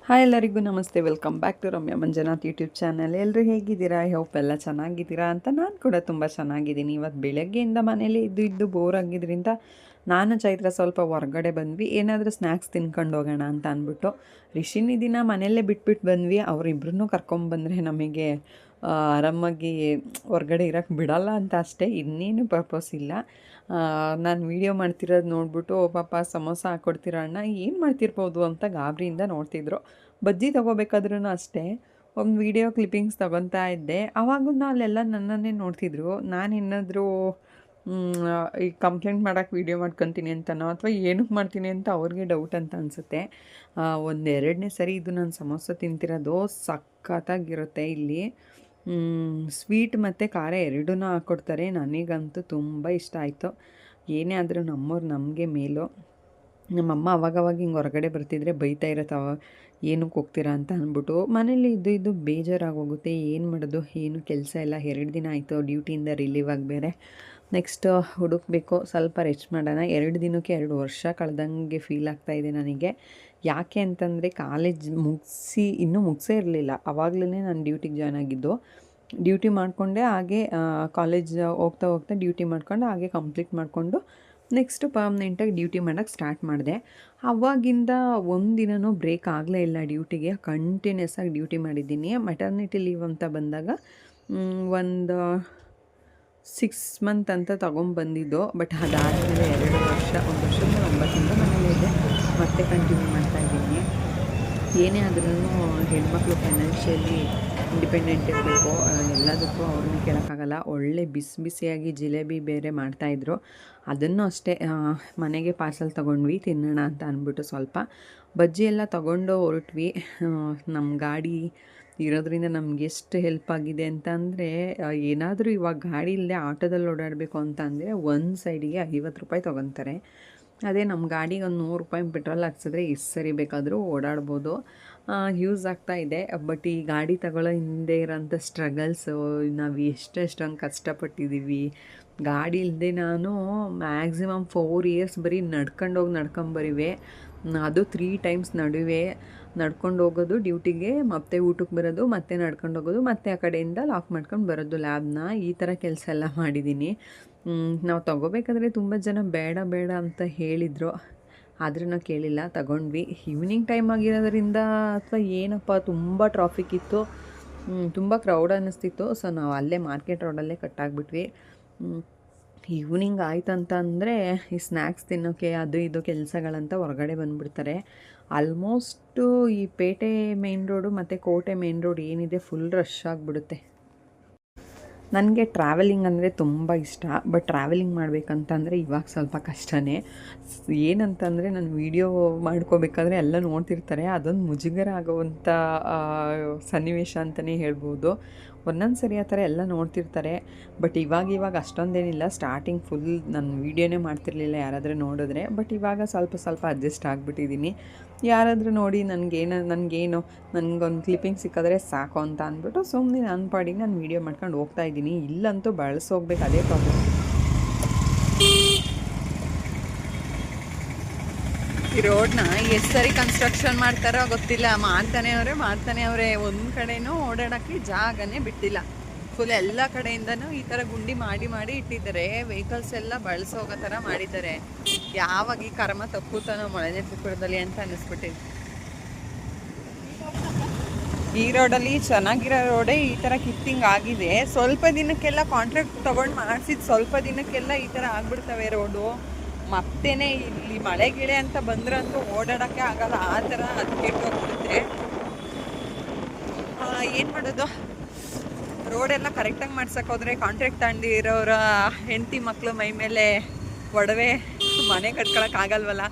Hi ಎಲ್ಲರಿಗೂ ನಮಸ್ತೆ. Welcome back to Ramya Manjunath YouTube channel. ಎಲ್ಲರೂ ಹೇಗಿದ್ದೀರಾ? ಐ ಹೋಪ್ ಎಲ್ಲ ಚೆನ್ನಾಗಿದ್ದೀರಾ ಅಂತ. ನಾನು ಕೂಡ ತುಂಬ ಚೆನ್ನಾಗಿದ್ದೀನಿ. ಇವತ್ತು ಬೆಳಗ್ಗೆಯಿಂದ ಮನೇಲಿ ಇದ್ದು ಬೋರ್ ಆಗಿದ್ದರಿಂದ ನಾನು ಚೈತ್ರ ಸ್ವಲ್ಪ ಹೊರಗಡೆ ಬಂದ್ವಿ. ಏನಾದರೂ ಸ್ನ್ಯಾಕ್ಸ್ ತಿನ್ಕೊಂಡು ಹೋಗೋಣ ಅಂತ ಅಂದ್ಬಿಟ್ಟು ರಿಷಿನಿ ದಿನ ಮನೆಯಲ್ಲೇ ಬಿಟ್ಬಿಟ್ಟು ಬಂದ್ವಿ. ಅವರಿಬ್ಬರನ್ನೂ ಕರ್ಕೊಂಬಂದರೆ ನಮಗೆ ಆರಾಮಾಗಿ ಹೊರಗಡೆ ಇರೋಕ್ಕೆ ಬಿಡಲ್ಲ ಅಂತ ಅಷ್ಟೇ, ಇನ್ನೇನು ಪರ್ಪಸ್ ಇಲ್ಲ. ನಾನು ವೀಡಿಯೋ ಮಾಡ್ತಿರೋದು ನೋಡ್ಬಿಟ್ಟು ಪಾಪ ಸಮೋಸ ಹಾಕ್ಕೊಡ್ತೀರ ಅಣ್ಣ, ಏನು ಮಾಡ್ತಿರ್ಬೋದು ಅಂತ ಗಾಬರಿಯಿಂದ ನೋಡ್ತಿದ್ರು. ಬಜ್ಜಿ ತೊಗೋಬೇಕಾದ್ರೂ ಅಷ್ಟೇ ಒಂದು ವೀಡಿಯೋ ಕ್ಲಿಪ್ಪಿಂಗ್ಸ್ ತೊಗೊತಾ ಇದ್ದೆ. ಆವಾಗೂ ಅಲ್ಲೆಲ್ಲ ನನ್ನನ್ನೇ ನೋಡ್ತಿದ್ರು. ನಾನು ಏನಾದರೂ ಈ ಕಂಪ್ಲೇಂಟ್ ಮಾಡೋಕ್ಕೆ ವೀಡಿಯೋ ಮಾಡ್ಕೊತೀನಿ ಅಂತನೋ ಅಥವಾ ಏನಕ್ಕೆ ಮಾಡ್ತೀನಿ ಅಂತ ಅವ್ರಿಗೆ ಡೌಟ್ ಅಂತ ಅನಿಸುತ್ತೆ. ಒಂದೆರಡನೇ ಸರಿ ಇದು ನಾನು ಸಮೋಸ ತಿಂತಿರೋದು. ಸಖತ್ತಾಗಿರುತ್ತೆ. ಇಲ್ಲಿ ಸ್ವೀಟ್ ಮತ್ತು ಖಾರ ಎರಡೂ ಹಾಕ್ಕೊಡ್ತಾರೆ. ನನಗಂತೂ ತುಂಬ ಇಷ್ಟ ಆಯಿತು. ಏನೇ ಆದರೂ ನಮ್ಮವ್ರು ನಮಗೆ ಮೇಲು. ನಮ್ಮಮ್ಮ ಅವಾಗವಾಗ ಹಿಂಗೆ ಹೊರಗಡೆ ಬರ್ತಿದ್ರೆ ಬೈತಾ ಇರತ್ತವ, ಏನಕ್ಕೆ ಹೋಗ್ತೀರಾ ಅಂತ ಅಂದ್ಬಿಟ್ಟು. ಮನೇಲಿ ಇದು ಬೇಜಾರಾಗೋಗುತ್ತೆ. ಏನು ಮಾಡೋದು, ಏನು ಕೆಲಸ ಇಲ್ಲ. 2 ದಿನ ಆಯಿತು ಡ್ಯೂಟಿಯಿಂದ ರಿಲೀವ್ ಆಗಿ. ಬೇರೆ ನೆಕ್ಸ್ಟ್ ಹುಡುಕಬೇಕು, ಸ್ವಲ್ಪ ರೆಸ್ಟ್ ಮಾಡೋಣ. 2 ದಿನಕ್ಕೆ 2 ವರ್ಷ ಕಳೆದಂಗೆ ಫೀಲ್ ಆಗ್ತಾಯಿದೆ ನನಗೆ. ಯಾಕೆ ಅಂತಂದರೆ ಕಾಲೇಜ್ ಇನ್ನೂ ಮುಗಿಸೇ ಇರಲಿಲ್ಲ. ಆವಾಗಲೇ ನಾನು ಡ್ಯೂಟಿಗೆ ಜಾಯ್ನ್ ಆಗಿದ್ದು. ಡ್ಯೂಟಿ ಮಾಡಿಕೊಂಡೆ, ಹಾಗೆ ಕಾಲೇಜ್ ಹೋಗ್ತಾ ಡ್ಯೂಟಿ ಮಾಡ್ಕೊಂಡು ಹಾಗೆ ಕಂಪ್ಲೀಟ್ ಮಾಡಿಕೊಂಡು ನೆಕ್ಸ್ಟು ಪರ್ಮನೆಂಟಾಗಿ ಡ್ಯೂಟಿ ಮಾಡೋಕ್ಕೆ ಸ್ಟಾರ್ಟ್ ಮಾಡಿದೆ. ಆವಾಗಿಂದ ಒಂದಿನವೂ ಬ್ರೇಕ್ ಆಗಲೇ ಇಲ್ಲ ಡ್ಯೂಟಿಗೆ. ಕಂಟಿನ್ಯೂಸ್ ಆಗಿ ಡ್ಯೂಟಿ ಮಾಡಿದ್ದೀನಿ. ಮೆಟರ್ನಿಟಿ ಲೀವ್ ಅಂತ ಬಂದಾಗ ಒಂದು 6 ಮಂತ್ ಅಂತ ತೊಗೊಂಬಂದಿದ್ದು. ಬಟ್ ಅದಾದಮೇಲೆ 2 ವರ್ಷ, 1 ವರ್ಷದ 9 ತಿಂಗಳು ಮನೇಲೇ ಇದೆ. ಮತ್ತೆ ಕಂಟಿನ್ಯೂ ಮಾಡ್ತಾಯಿದ್ದೀನಿ. ಏನೇ ಆದ್ರೂ ಹೆಣ್ಮಕ್ಳು ಫೈನಾನ್ಷಿಯಲಿ ಇಂಡಿಪೆಂಡೆಂಟ್ ಇರಬೇಕು. ಎಲ್ಲದಕ್ಕೂ ಅವ್ರನ್ನ ಕೇಳೋಕ್ಕಾಗಲ್ಲ. ಒಳ್ಳೆ ಬಿಸಿಯಾಗಿ ಜಿಲೇಬಿ ಬೇರೆ ಮಾಡ್ತಾಯಿದ್ರು. ಅದನ್ನು ಅಷ್ಟೇ ಮನೆಗೆ ಪಾರ್ಸಲ್ ತೊಗೊಂಡ್ವಿ ತಿನ್ನೋಣ ಅಂತ ಅಂದ್ಬಿಟ್ಟು. ಸ್ವಲ್ಪ ಬಜ್ಜಿ ಎಲ್ಲ ತೊಗೊಂಡು ಹೊರಟ್ವಿ. ನಮ್ಮ ಗಾಡಿ ಇರೋದ್ರಿಂದ ನಮ್ಗೆ ಎಷ್ಟು ಹೆಲ್ಪ್ ಆಗಿದೆ ಅಂತ ಅಂದರೆ, ಏನಾದರೂ ಇವಾಗ ಗಾಡಿ ಇಲ್ಲದೆ ಆಟೋದಲ್ಲಿ ಓಡಾಡಬೇಕು ಅಂತ ಅಂದರೆ ಒಂದು ಸೈಡಿಗೆ 50 ರೂಪಾಯಿ ತೊಗೊತಾರೆ. ಅದೇ ನಮ್ಮ ಗಾಡಿಗೆ ಒಂದು 100 ರೂಪಾಯಿ ಪೆಟ್ರೋಲ್ ಹಾಕ್ಸಿದ್ರೆ ಎಷ್ಟು ಸರಿ ಬೇಕಾದರೂ ಓಡಾಡ್ಬೋದು. ಯೂಸ್ ಆಗ್ತಾ ಇದೆ. ಬಟ್ ಈ ಗಾಡಿ ತಗೊಳ್ಳೋ ಹಿಂದೆ ಇರೋಂಥ ಸ್ಟ್ರಗಲ್ಸು, ನಾವು ಎಷ್ಟೊಂದು ಕಷ್ಟಪಟ್ಟಿದ್ದೀವಿ. ಗಾಡಿ ಇಲ್ಲದೆ ನಾನು ಮ್ಯಾಕ್ಸಿಮಮ್ 4 ಇಯರ್ಸ್ ಬರೀ ನಡ್ಕೊಂಬರಿವೆ. ಅದು 3 ಟೈಮ್ಸ್ ನಡುವೆ ನಡ್ಕೊಂಡು ಹೋಗೋದು ಡ್ಯೂಟಿಗೆ, ಮತ್ತೆ ಊಟಕ್ಕೆ ಬರೋದು, ಮತ್ತೆ ನಡ್ಕೊಂಡು ಹೋಗೋದು, ಮತ್ತೆ ಆ ಕಡೆಯಿಂದ ಲಾಕ್ ಮಾಡ್ಕೊಂಡು ಬರೋದು ಲ್ಯಾಬ್ನ. ಈ ಥರ ಕೆಲಸ ಎಲ್ಲ ಮಾಡಿದ್ದೀನಿ. ನಾವು ತೊಗೋಬೇಕಾದ್ರೆ ತುಂಬ ಜನ ಬೇಡ ಅಂತ ಹೇಳಿದರು. ಆದರೂ ನಾವು ಕೇಳಿಲ್ಲ, ತಗೊಂಡ್ವಿ. ಈವ್ನಿಂಗ್ ಟೈಮ್ ಆಗಿರೋದ್ರಿಂದ ಅಥವಾ ಏನಪ್ಪ ತುಂಬ ಟ್ರಾಫಿಕ್ ಇತ್ತು, ತುಂಬ ಕ್ರೌಡ್ ಅನ್ನಿಸ್ತಿತ್ತು. ಸೊ ನಾವು ಅಲ್ಲೇ ಮಾರ್ಕೆಟ್ ರೋಡಲ್ಲೇ ಕಟ್ಟಾಗ್ಬಿಟ್ವಿ. ಈವ್ನಿಂಗ್ ಆಯ್ತಂತ ಅಂದರೆ ಈ ಸ್ನ್ಯಾಕ್ಸ್ ತಿನ್ನೋಕ್ಕೆ ಅದು ಇದು ಕೆಲಸಗಳಂತ ಹೊರಗಡೆ ಬಂದುಬಿಡ್ತಾರೆ. ಆಲ್ಮೋಸ್ಟು ಈ ಪೇಟೆ ಮೇನ್ ರೋಡು ಮತ್ತು ಕೋಟೆ ಮೇನ್ ರೋಡ್ ಏನಿದೆ ಫುಲ್ ರಶ್ ಆಗಿಬಿಡುತ್ತೆ. ನನಗೆ ಟ್ರಾವೆಲಿಂಗ್ ಅಂದರೆ ತುಂಬ ಇಷ್ಟ. ಬಟ್ ಟ್ರಾವೆಲಿಂಗ್ ಮಾಡಬೇಕಂತಂದರೆ ಇವಾಗ ಸ್ವಲ್ಪ ಕಷ್ಟನೇ. ಏನಂತಂದರೆ ನಾನು ವೀಡಿಯೋ ಮಾಡ್ಕೋಬೇಕಾದ್ರೆ ಎಲ್ಲ ನೋಡ್ತಿರ್ತಾರೆ. ಅದೊಂದು ಮುಜುಗರ ಆಗೋವಂಥ ಸನ್ನಿವೇಶ ಅಂತಲೇ ಹೇಳ್ಬೋದು. ಒಂದೊಂದು ಸರಿ ಆ ಥರ ಎಲ್ಲ ನೋಡ್ತಿರ್ತಾರೆ. ಬಟ್ ಇವಾಗ ಅಷ್ಟೊಂದೇನಿಲ್ಲ. ಸ್ಟಾರ್ಟಿಂಗ್ ಫುಲ್ ನಾನು ವೀಡಿಯೋನೇ ಮಾಡ್ತಿರ್ಲಿಲ್ಲ ಯಾರಾದರೂ ನೋಡಿದ್ರೆ. ಬಟ್ ಇವಾಗ ಸ್ವಲ್ಪ ಅಡ್ಜಸ್ಟ್ ಆಗಿಬಿಟ್ಟಿದ್ದೀನಿ. ಯಾರಾದರೂ ನೋಡಿ ನನಗೊಂದು ಕ್ಲಿಪ್ಪಿಂಗ್ ಸಿಕ್ಕಿದ್ರೆ ಸಾಕು ಅಂತ ಅಂದ್ಬಿಟ್ಟು ಸುಮ್ಮನೆ ನನ್ನ ಪಾಡಿಗೆ ನಾನು ವೀಡಿಯೋ ಮಾಡ್ಕೊಂಡು ಹೋಗ್ತಾಯಿದ್ದೀನಿ. ಇಲ್ಲಂತೂ ಬಳಸೋಗ್ಬೇಕು, ಅದೇ ಪ್ರಾಬ್ಲಮ್. ಈ ರೋಡ್ನ ಎಷ್ಟು ಸರಿ ಕನ್ಸ್ಟ್ರಕ್ಷನ್ ಮಾಡ್ತಾರೋ ಗೊತ್ತಿಲ್ಲ. ಮಾಡ್ತಾನೆ ಅವರೇ. ಒಂದು ಕಡೆನೂ ಓಡಾಡೋಕ್ಕೆ ಜಾಗನೇ ಬಿಟ್ಟಿಲ್ಲ. ಫುಲ್ ಎಲ್ಲ ಕಡೆಯಿಂದನೂ ಈ ಥರ ಗುಂಡಿ ಮಾಡಿ ಇಟ್ಟಿದ್ದಾರೆ. ವೆಹಿಕಲ್ಸ್ ಎಲ್ಲ ಬಳಸೋಗೋ ಥರ ಮಾಡಿದ್ದಾರೆ. ಯಾವಾಗ ಈ ಕರ್ಮ ತಪ್ಪುತ್ತಾನೋ ಮಳೆನೀರ್ಪುರದಲ್ಲಿ ಅಂತ ಅನ್ನಿಸ್ಬಿಟ್ಟಿದೆ. ಈ ರೋಡಲ್ಲಿ ಚೆನ್ನಾಗಿರೋ ರೋಡೇ ಈ ಥರ ಕಿತ್ತಿಂಗ್ ಆಗಿದೆ. ಸ್ವಲ್ಪ ದಿನಕ್ಕೆಲ್ಲ ಕಾಂಟ್ರಾಕ್ಟ್ ತೊಗೊಂಡು ಮಾಡಿಸಿದ್ದು ಸ್ವಲ್ಪ ದಿನಕ್ಕೆಲ್ಲ ಈ ಥರ ಆಗ್ಬಿಡ್ತವೆ ರೋಡು. ಮತ್ತೇನೆ ಇಲ್ಲಿ ಮಳೆ ಗಿಳೆ ಅಂತ ಬಂದ್ರಂತೂ ಓಡಾಡೋಕ್ಕೆ ಆಗಲ್ಲ. ಆ ಥರ ಅದು ಕೆಟ್ಟೋಗ್ಬಿಡುತ್ತೆ. ಏನು ಮಾಡೋದು, ರೋಡೆಲ್ಲ ಕರೆಕ್ಟಾಗಿ ಮಾಡ್ಸೋಕೆ ಹೋದರೆ ಕಾಂಟ್ರಾಕ್ಟ್ ತಗೊಂಡಿರೋರ ಹೆಂಡತಿ ಮಕ್ಕಳು ಮೈ ಮೇಲೆ ಒಡವೆ ಮನೆ ಕಟ್ಕೊಳಕ್ಕಾಗಲ್ವಲ್ಲ.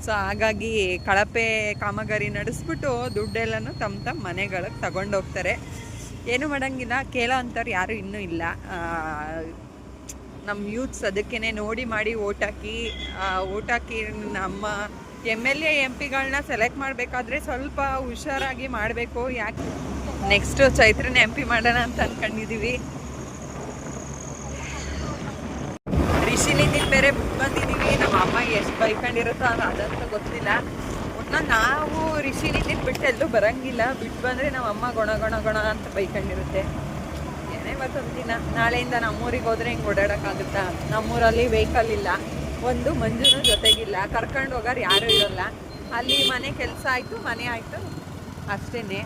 ಸೊ ಹಾಗಾಗಿ ಕಳಪೆ ಕಾಮಗಾರಿ ನಡೆಸ್ಬಿಟ್ಟು ದುಡ್ಡೆಲ್ಲನೂ ತಮ್ಮ ಮನೆಗಳಿಗೆ ತಗೊಂಡೋಗ್ತಾರೆ. ಏನೂ ಮಾಡೋಂಗಿಲ್ಲ. ಕೇಳೋ ಅಂಥವ್ರು ಯಾರೂ ಇನ್ನೂ ಇಲ್ಲ. ನಮ್ಮ ಯೂತ್ಸ್ ಅದಕ್ಕೇ ನೋಡಿ ಮಾಡಿ ಓಟ್ ಹಾಕಿ ನಮ್ಮ MLA MP ಗಳನ್ನ ಸೆಲೆಕ್ಟ್ ಮಾಡಬೇಕಾದ್ರೆ ಸ್ವಲ್ಪ ಹುಷಾರಾಗಿ ಮಾಡಬೇಕು. ಯಾಕೆ ನೆಕ್ಸ್ಟು ಚೈತ್ರನ MP ಮಾಡೋಣ ಅಂತ ಅಂದ್ಕೊಂಡಿದ್ದೀವಿ. ರಿಷಿನಿಂದ ಬೇರೆ ಬಂದಿದ್ದೀವಿ. ನಮ್ಮ ಅಮ್ಮ ಎಷ್ಟು ಬೈಕೊಂಡಿರುತ್ತೋ ಅದಂತ ಗೊತ್ತಿಲ್ಲ. ನಾವು ರಿಷಿನಿ ಬಿಟ್ಟು ಎಲ್ಲೂ ಬರಂಗಿಲ್ಲ. ಬಿಟ್ಟು ಬಂದರೆ ನಮ್ಮ ಅಮ್ಮ ಗೊಣ ಗೊಣ ಗೊಣ ಅಂತ ಬೈಕೊಂಡಿರುತ್ತೆ. ಏನೇ ಇವತ್ತೊಂದು ದಿನ, ನಾಳೆಯಿಂದ ನಮ್ಮೂರಿಗೆ ಹೋದರೆ ಹಿಂಗೆ ಓಡಾಡೋಕ್ಕಾಗುತ್ತಾ? ನಮ್ಮೂರಲ್ಲಿ ವೆಹಿಕಲ್ ಇಲ್ಲ, ಒಂದು ಮಂಜುನೂ ಜೊತೆಗಿಲ್ಲ, ಕರ್ಕೊಂಡು ಹೋಗೋರು ಯಾರೂ ಇರೋಲ್ಲ. ಅಲ್ಲಿ ಮನೆ ಕೆಲಸ ಆಯಿತು, ಮನೆ ಆಯಿತು, ಅಷ್ಟೇ.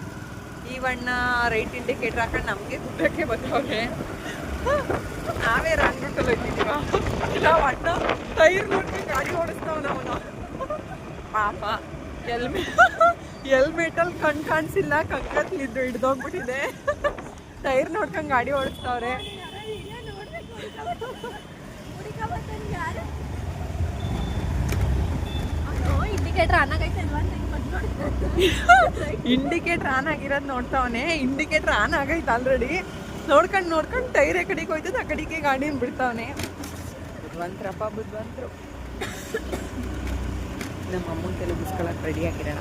ಈವಣ್ಣ ರೈಟ್ ಇಂಡಿಕೇಟ್ರ್ ಹಾಕೊಂಡು ನಮಗೆ ಗುಡ್ಡಕ್ಕೆ ಬರ್ತಾವ್ರೆ. ನಾವೇ ರಾಂಗ್ ರೂಟಲ್ಲಿ ಹೋಗ್ತಿದ್ದೀವ. ನಾವು ಅಣ್ಣ ಟೈರ್ ನೋಡ್ಕೊಂಡು ಗಾಡಿ ಓಡಿಸ್ತಾವ ನಾವು. ಪಾಪ ಹೆಲ್ಮೆಟಲ್ಲಿ ಕಣ್ ಕಾಣಿಸಿಲ್ಲ, ಕಕ್ಕತ್ಲಿದ್ದು ಹಿಡ್ದೋಗ್ಬಿಟ್ಟಿದೆ. ಟೈರ್ ನೋಡ್ಕೊಂಡು ಗಾಡಿ ಓಡಿಸ್ತಾವ್ರೆ. ಇಂಡಿಕೇಟರ್ ಆನ್ ಆಗಿರೋದು ನೋಡ್ತಾವನೆ. ಇಂಡಿಕೇಟರ್ ಆನ್ ಆಗೈತೆ ಆಲ್ರೆಡಿ. ನೋಡ್ಕೊಂಡು ಟೈರ್ ಕಡೆಗೆ ಹೋಯ್ತದೆ, ಆ ಕಡೆಗೆ ಗಾಡಿನ ಬಿಡ್ತಾವನೆ. ಬುದ್ಧಿವಂತರಪ್ಪ, ಬುದ್ಧಿವಂತರು. ನಮ್ಮ ಅಮ್ಮನ ತೆಲುಗಿಸ್ಕೊಳಕ್ಕೆ ರೆಡಿ ಆಗಿರೋಣ.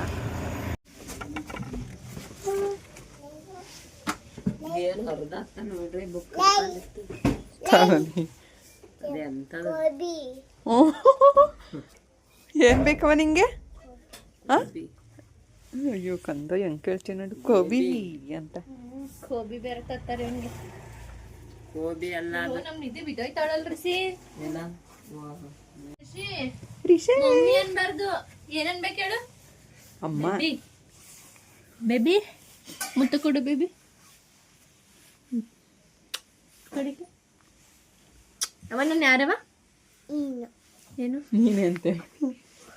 ಏನ್ ಬೇಕವ ನಿಂಗೆ? ಅಯ್ಯೋ ಕಂದ ಹೆಂಗ್ ಕೇಳ್ತೀನಿ ನೋಡು, ಕೋಬಿ ಅಂತ. ಕೋಬಿ ಬೇರೆ ತರ್ತಾರೆ ಅವನಿಗೆ. ಕೋಬಿ ಅಲ್ಲ, ನಮ್ ನಿದ್ದೆ ಬಿದ್ದೋಯ್ತಾಳಲ್ರಿ ಸಿ. ಅನ್ಬಾರ್ದು. ಏನನ್ ಬೇಕು ಹೇಳು ಅಮ್ಮ. ಬೇಬಿ ಮುತ್ತು ಕೊಡು ಬೇಬಿ. ಅವ ನನ್ನ ಯಾರವ? ಏನು ನೀನಂತೆ?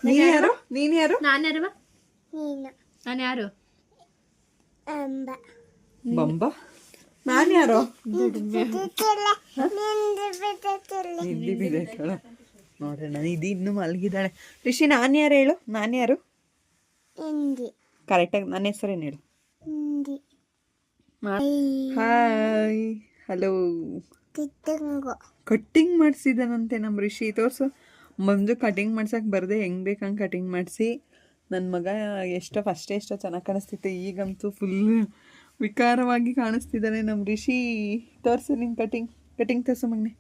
ನೀನ್ ಯಾರು? ನೀನ್ ಯಾರು? ನಾನು ಯಾರವ? ನಾನು ಯಾರು? ಬಂಬ. ನಾನು ಯಾರು? ನಿದ್ದೆ ಬಿದ್ದೈತಳ ನೋಡ್ರಿ. ಇದು ಇನ್ನೂ ಮಲಗಿದ್ದಾಳೆ. ರಿಷಿ ನಾನು ಯಾರು ಹೇಳು? ನಾನು ಯಾರು ಕರೆಕ್ಟಾಗಿ? ನನ್ನ ಹೆಸರೇನು ಹೇಳು? Hi, hello. ಕಟ್ಟಿಂಗ್ ಮಾಡಿಸಿದಾನಂತೆ ನಮ್ಮ ರಿಷಿ. ತೋರಿಸು. ಮಂಜು ಕಟಿಂಗ್ ಮಾಡ್ಸಕ್ಕೆ ಬರದೆ ಹೆಂಗೆ ಬೇಕಂಗೆ ಕಟಿಂಗ್ ಮಾಡಿಸಿ. ನನ್ನ ಮಗ ಎಷ್ಟೋ ಚೆನ್ನಾಗಿ ಕಾಣಿಸ್ತಿತ್ತು, ಈಗಂತೂ ಫುಲ್ ವಿಕಾರವಾಗಿ ಕಾಣಿಸ್ತಿದ್ದಾನೆ ನಮ್ಮ ರಿಷಿ. ತೋರಿಸು ನಿನ್ನ ಕಟಿಂಗ್ ತೋರಿಸು ಮಗನೆ,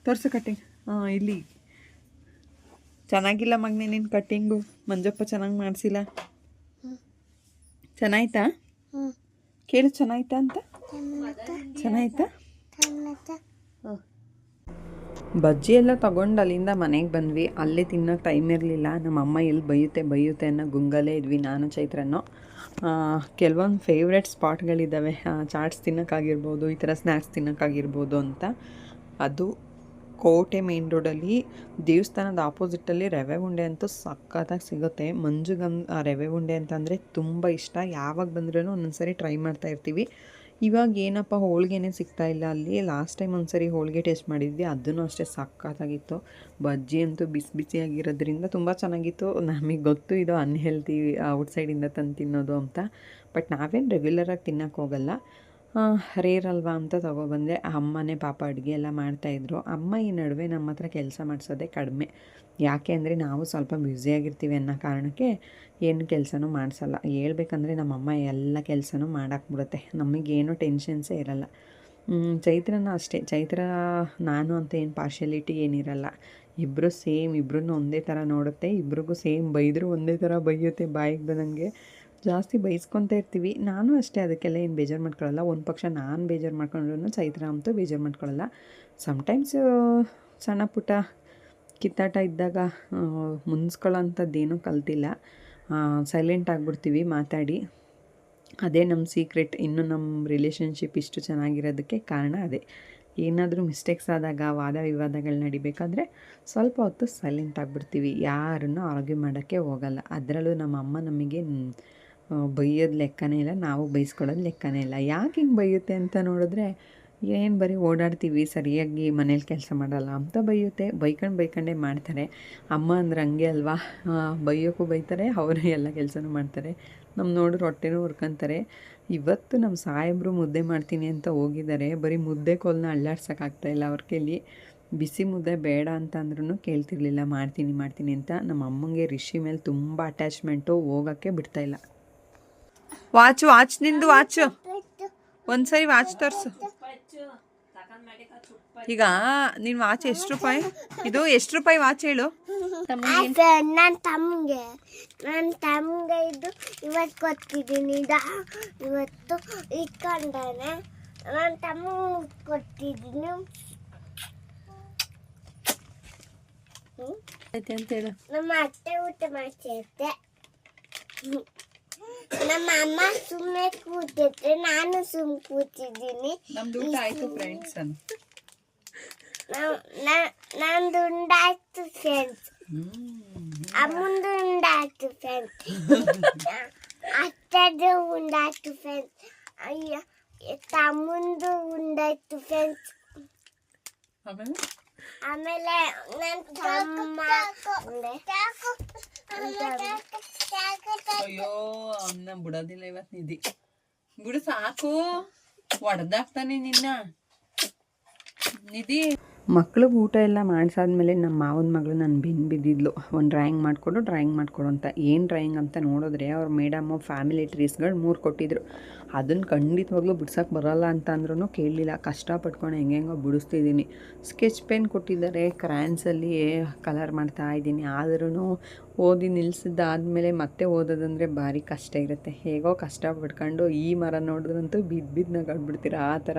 ತೋರಿಸು ಕಟಿಂಗ್. ಹಾಂ, ಇಲ್ಲಿ ಚೆನ್ನಾಗಿಲ್ಲ ಮಗನೆ ನಿನ್ನ ಕಟ್ಟಿಂಗು. ಮಂಜಪ್ಪ ಚೆನ್ನಾಗಿ ಮಾಡಿಸಿಲ್ಲ. ಚೆನ್ನಾಯ್ತಾ? ಕೇಳು, ಚೆನ್ನಾಯ್ತಾ ಅಂತ. ಚೆನ್ನಾಯ್ತಾ? ಹಾಂ. ಬಜ್ಜಿ ಎಲ್ಲ ತೊಗೊಂಡು ಅಲ್ಲಿಂದ ಮನೆಗೆ ಬಂದ್ವಿ. ಅಲ್ಲೇ ತಿನ್ನೋಕೆ ಟೈಮ್ ಇರಲಿಲ್ಲ. ನಮ್ಮಮ್ಮ ಎಲ್ಲಿ ಬೈಯುತ್ತೆ ಅನ್ನೋ ಗುಂಗಲ್ಲೇ ಇದ್ವಿ ನಾನು ಚೈತ್ರನೋ. ಕೆಲವೊಂದು ಫೇವ್ರೆಟ್ ಸ್ಪಾಟ್ಗಳಿದ್ದಾವೆ, ಚಾಟ್ಸ್ ತಿನ್ನೋಕ್ಕಾಗಿರ್ಬೋದು, ಈ ಥರ ಸ್ನ್ಯಾಕ್ಸ್ ತಿನ್ನೋಕ್ಕಾಗಿರ್ಬೋದು ಅಂತ. ಅದು ಕೋಟೆ ಮೇನ್ ರೋಡಲ್ಲಿ ದೇವಸ್ಥಾನದ ಆಪೋಸಿಟಲ್ಲಿ ರವೆ ಉಂಡೆ ಅಂತೂ ಸಖತ್ತಾಗಿ ಸಿಗುತ್ತೆ. ಮಂಜುಗಂದು ರವೆ ಉಂಡೆ ಅಂತಂದರೆ ತುಂಬ ಇಷ್ಟ. ಯಾವಾಗ ಬಂದ್ರೂ ಒಂದೊಂದ್ಸರಿ ಟ್ರೈ ಮಾಡ್ತಾ ಇರ್ತೀವಿ. ಇವಾಗ ಏನಪ್ಪ ಹೋಳಿಗೆನೇ ಸಿಗ್ತಾಯಿಲ್ಲ ಅಲ್ಲಿ. ಲಾಸ್ಟ್ ಟೈಮ್ ಒಂದ್ಸರಿ ಹೋಳಿಗೆ ಟೇಸ್ಟ್ ಮಾಡಿದ್ವಿ, ಅದೂ ಅಷ್ಟೇ ಸಖತ್ತಾಗಿತ್ತು. ಬಜ್ಜಿ ಅಂತೂ ಬಿಸಿಯಾಗಿರೋದ್ರಿಂದ ತುಂಬ ಚೆನ್ನಾಗಿತ್ತು. ನಮಗೆ ಗೊತ್ತು ಇದು ಅನ್ಹೆಲ್ತಿ ಔಟ್ಸೈಡಿಂದ ತಂದು ತಿನ್ನೋದು ಅಂತ, ಬಟ್ ನಾವೇನು ರೆಗ್ಯುಲರಾಗಿ ತಿನ್ನೋಕ್ಕೆ ಹೋಗಲ್ಲ. ರೇರ್ ಅಲ್ವಾ ಅಂತ ತೊಗೊಬಂದೆ. ಅಮ್ಮನೇ ಪಾಪ ಅಡುಗೆ ಎಲ್ಲ ಮಾಡ್ತಾಯಿದ್ರು. ಅಮ್ಮ ಈ ನಡುವೆ ನಮ್ಮ ಹತ್ರ ಕೆಲಸ ಮಾಡಿಸೋದೇ ಕಡಿಮೆ. ಯಾಕೆ ಅಂದರೆ ನಾವು ಸ್ವಲ್ಪ ಬ್ಯುಸಿಯಾಗಿರ್ತೀವಿ ಅನ್ನೋ ಕಾರಣಕ್ಕೆ ಏನು ಕೆಲಸನೂ ಮಾಡಿಸಲ್ಲ. ಹೇಳ್ಬೇಕಂದ್ರೆ ನಮ್ಮಮ್ಮ ಎಲ್ಲ ಕೆಲಸನೂ ಮಾಡಾಕ್ಬಿಡುತ್ತೆ, ನಮಗೇನು ಟೆನ್ಷನ್ಸೇ ಇರಲ್ಲ. ಚೈತ್ರನ ಅಷ್ಟೇ. ಚೈತ್ರ ನಾನು ಅಂತ ಏನು ಪಾರ್ಶಿಯಾಲಿಟಿ ಏನಿರಲ್ಲ. ಇಬ್ಬರು ಸೇಮ್, ಇಬ್ಬರನ್ನೂ ಒಂದೇ ಥರ ನೋಡುತ್ತೆ. ಇಬ್ರಿಗೂ ಸೇಮ್ ಬೈದರೂ ಒಂದೇ ಥರ ಬೈಯುತ್ತೆ, ಬಾಯಿಗೆ ಬಂದಂಗೆ. ಜಾಸ್ತಿ ಬೈಸ್ಕೊತಾ ಇರ್ತೀವಿ. ನಾನು ಅಷ್ಟೇ, ಅದಕ್ಕೆಲ್ಲ ಏನು ಬೇಜಾರು ಮಾಡ್ಕೊಳ್ಳಲ್ಲ. ಒಂದು ಪಕ್ಷ ನಾನು ಬೇಜಾರು ಮಾಡ್ಕೊಂಡ್ರೂ ಚೈತ್ರ ಅಂತೂ ಬೇಜಾರು ಮಾಡ್ಕೊಳ್ಳಲ್ಲ. ಸಮ್ಟೈಮ್ಸ್ ಸಣ್ಣ ಪುಟ್ಟ ಕಿತ್ತಾಟ ಇದ್ದಾಗ ಮುನ್ಸ್ಕೊಳ್ಳೋಂಥದ್ದೇನೂ ಕಲ್ತಿಲ್ಲ. ಸೈಲೆಂಟ್ ಆಗಿಬಿಡ್ತೀವಿ ಮಾತಾಡಿ. ಅದೇ ನಮ್ಮ ಸೀಕ್ರೆಟ್. ಇನ್ನು ನಮ್ಮ ರಿಲೇಷನ್ಶಿಪ್ ಇಷ್ಟು ಚೆನ್ನಾಗಿರೋದಕ್ಕೆ ಕಾರಣ ಅದೇ. ಏನಾದರೂ ಮಿಸ್ಟೇಕ್ಸ್ ಆದಾಗ, ವಾದ ವಿವಾದಗಳು ನಡಿಬೇಕಾದ್ರೆ ಸ್ವಲ್ಪ ಹೊತ್ತು ಸೈಲೆಂಟ್ ಆಗಿಬಿಡ್ತೀವಿ. ಯಾರನ್ನೂ ಆರ್ಗ್ಯೂ ಮಾಡೋಕ್ಕೆ ಹೋಗಲ್ಲ. ಅದರಲ್ಲೂ ನಮ್ಮ ಅಮ್ಮ ನಮಗೆ ಬೈಯೋದು ಲೆಕ್ಕನೇ ಇಲ್ಲ, ನಾವು ಬೈಸ್ಕೊಳ್ಳೋದು ಲೆಕ್ಕನೇ ಇಲ್ಲ. ಯಾಕೆ ಹಿಂಗೆ ಬೈಯುತ್ತೆ ಅಂತ ನೋಡಿದ್ರೆ, ಏನು ಬರೀ ಓಡಾಡ್ತೀವಿ, ಸರಿಯಾಗಿ ಮನೇಲಿ ಕೆಲಸ ಮಾಡಲ್ಲ ಅಂತ ಬೈಯುತ್ತೆ. ಬೈಕೊಂಡೇ ಮಾಡ್ತಾರೆ. ಅಮ್ಮ ಅಂದ್ರೆ ಹಂಗೆ ಅಲ್ವಾ, ಬೈಯೋಕ್ಕೂ ಬೈತಾರೆ, ಅವರೇ ಎಲ್ಲ ಕೆಲಸನೂ ಮಾಡ್ತಾರೆ. ನಮ್ಮ ನೋಡಿದ್ರೆ ಹೊಟ್ಟೆನೂ ಹುರ್ಕೊಂತಾರೆ. ಇವತ್ತು ನಮ್ಮ ಸಾಹೇಬರು ಮುದ್ದೆ ಮಾಡ್ತೀನಿ ಅಂತ ಹೋಗಿದ್ದಾರೆ. ಬರೀ ಮುದ್ದೆ ಕೋಲನ್ನ ಅಳ್ಳಾಡ್ಸೋಕ್ಕಾಗ್ತಾಯಿಲ್ಲ ಅವ್ರ ಕೈಲಿ. ಬಿಸಿ ಮುದ್ದೆ ಬೇಡ ಅಂತ ಅಂದ್ರೂ ಕೇಳ್ತಿರ್ಲಿಲ್ಲ, ಮಾಡ್ತೀನಿ ಅಂತ. ನಮ್ಮ ಅಮ್ಮಂಗೆ ರಿಷಿ ಮೇಲೆ ತುಂಬ ಅಟ್ಯಾಚ್ಮೆಂಟು, ಹೋಗೋಕ್ಕೆ ಬಿಡ್ತಾಯಿಲ್ಲ. ವಾಚ್ ನಿಂದು ವಾಚು ಒಂದ್ಸರಿ ವಾಚ್ ತೋರಿಸು. ಈಗ ನಿನ್ನ ವಾಚ್ ಎಷ್ಟು ರೂಪಾಯಿ? ಇದು ಎಷ್ಟು ರೂಪಾಯಿ ವಾಚ್ ಹೇಳು? ನನ್ನ ತಮ್ಗೆ ಇದು ಇವತ್ತು ಕೊಟ್ಟಿದ್ದೀನಿ ಇವತ್ತು ಇಟ್ಕೊಂಡಾನೆ ನನ್ನ ತಮ್ಮ ಕೊಟ್ಟಿದ್ದೀನಿ ಅಂತ ಹೇಳು. ನಮ್ಮ ಅತ್ತೆ ಊಟ ಮಾಡ್ತಿದ್ದೆ ನಮ್ಮ ಅಮ್ಮ ಸುಮ್ಮನೆ ಕೂತಿದ್ರೆ ನಾನು ಸುಮ್ಮನೆ ಕೂತಿದ್ದೀನಿ ನಮ್ದು ಊಟ ಆಯ್ತು ಫ್ರೆಂಡ್ಸ್ ನಂದು ಉಂಡಾಯ್ತು ಫ್ರೆಂಡ್ಸ್ ಅಮ್ಮಂದು ಉಂಡಾಯ್ತು ಫ್ರೆಂಡ್ಸ್ ಅತ್ತದು ಉಂಡಾಯ್ತು ಫ್ರೆಂಡ್ಸ್ ಅಯ್ಯ ತಮ್ಮಂದು ಉಂಡಾಯ್ತು ಫ್ರೆಂಡ್ಸ್ ಆಮೇಲೆ ನನ್ನ ತಮ್ಮ ಅಯ್ಯೋ ಅವನ್ನ ಬಿಡೋದಿಲ್ಲ ಇವತ್ತು ನಿಧಿ ಬಿಡು ಸಾಕು ಹೊಡೆದಾಗ್ತಾನೆ ನಿನ್ನ ನಿಧಿ. ಮಕ್ಳಿಗೆ ಊಟ ಎಲ್ಲ ಮಾಡಿಸಾದ್ಮೇಲೆ ನಮ್ಮ ಮಾವನ ಮಗಳು ನನ್ನ ಬೆನ್ನು ಬಿದ್ದಿದ್ಲು ಒಂದು ಡ್ರಾಯಿಂಗ್ ಮಾಡಿಕೊಡು ಅಂತ. ಏನು ಡ್ರಾಯಿಂಗ್ ಅಂತ ನೋಡಿದ್ರೆ ಅವ್ರ ಮೇಡಮ್ಮು ಫ್ಯಾಮಿಲಿ ಟ್ರೀಸ್ಗಳು 3 ಕೊಟ್ಟಿದ್ರು. ಅದನ್ನು ಖಂಡಿತವಾಗ್ಲೂ ಬಿಡ್ಸೋಕ್ಕೆ ಬರೋಲ್ಲ ಅಂತ ಅಂದ್ರೂ ಕೇಳಲಿಲ್ಲ. ಕಷ್ಟಪಟ್ಕೊಂಡು ಹೆಂಗೆಂಗೋ ಬಿಡಿಸ್ತಿದ್ದೀನಿ. ಸ್ಕೆಚ್ ಪೆನ್ ಕೊಟ್ಟಿದ್ದಾರೆ, ಕ್ರ್ಯಾನ್ಸಲ್ಲಿ ಕಲರ್ ಮಾಡ್ತಾ ಇದ್ದೀನಿ. ಆದ್ರೂ ಓದಿ ನಿಲ್ಲಿಸಿದ್ದಾದಮೇಲೆ ಮತ್ತೆ ಓದೋದಂದರೆ ಭಾರಿ ಕಷ್ಟ ಇರುತ್ತೆ. ಹೇಗೋ ಕಷ್ಟಪಡ್ಕೊಂಡು ಈ ಮರ ನೋಡಿದ್ರಂತೂ ಬಿದ್ದು ನಗಾಡ್ಬಿಡ್ತೀರ ಆ ಥರ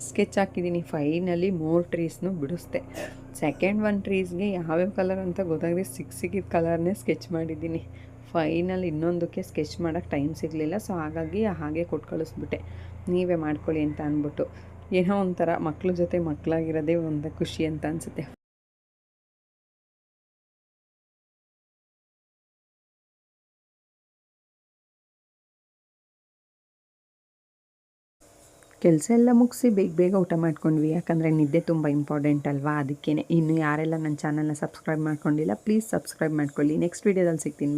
ಸ್ಕೆಚ್ ಹಾಕಿದ್ದೀನಿ. ಫೈನಲಿ 3 ಟ್ರೀಸ್ನೂ ಬಿಡಿಸ್ದೆ. ಸೆಕೆಂಡ್ 1 ಟ್ರೀಸ್ಗೆ ಯಾವ್ಯಾವ ಕಲರ್ ಅಂತ ಗೊತ್ತಾಗದೆ ಸಿಕ್ಕಿದ ಕಲರ್ನೇ ಸ್ಕೆಚ್ ಮಾಡಿದ್ದೀನಿ. ಫೈನಲ್ ಇನ್ನೊಂದಕ್ಕೆ ಸ್ಕೆಚ್ ಮಾಡೋಕ್ಕೆ ಟೈಮ್ ಸಿಗಲಿಲ್ಲ. ಸೊ ಹಾಗಾಗಿ ಹಾಗೆ ಕೊಟ್ಟು ಕಳಿಸ್ಬಿಟ್ಟೆ, ನೀವೇ ಮಾಡ್ಕೊಳ್ಳಿ ಅಂತ ಅಂದ್ಬಿಟ್ಟು. ಏನೋ ಒಂಥರ ಮಕ್ಳ ಜೊತೆ ಮಕ್ಕಳಾಗಿರೋದೇ ಒಂದು ಖುಷಿ ಅಂತ ಅನಿಸುತ್ತೆ. ಕೆಲಸ ಎಲ್ಲ ಮುಗಿಸಿ ಬೇಗ ಊಟ ಮಾಡ್ಕೊಂಡ್ವಿ. ಯಾಕಂದರೆ ನಿದ್ದೆ ತುಂಬ ಇಂಪಾರ್ಟೆಂಟ್ ಅಲ್ವಾ, ಅದಕ್ಕೇ. ಇನ್ನು ಯಾರೆಲ್ಲ ನನ್ನ ಚಾನಲ್ನ ಸಬ್ಸ್ಕ್ರೈಬ್ ಮಾಡ್ಕೊಂಡಿಲ್ಲ ಪ್ಲೀಸ್ ಸಬ್ಸ್ಕ್ರೈಬ್ ಮಾಡ್ಕೊಳ್ಳಿ. ನೆಕ್ಸ್ಟ್ ವೀಡಿಯೋದಲ್ಲಿ ಸಿಗ್ತೀನಿ. ಬಾಯ್.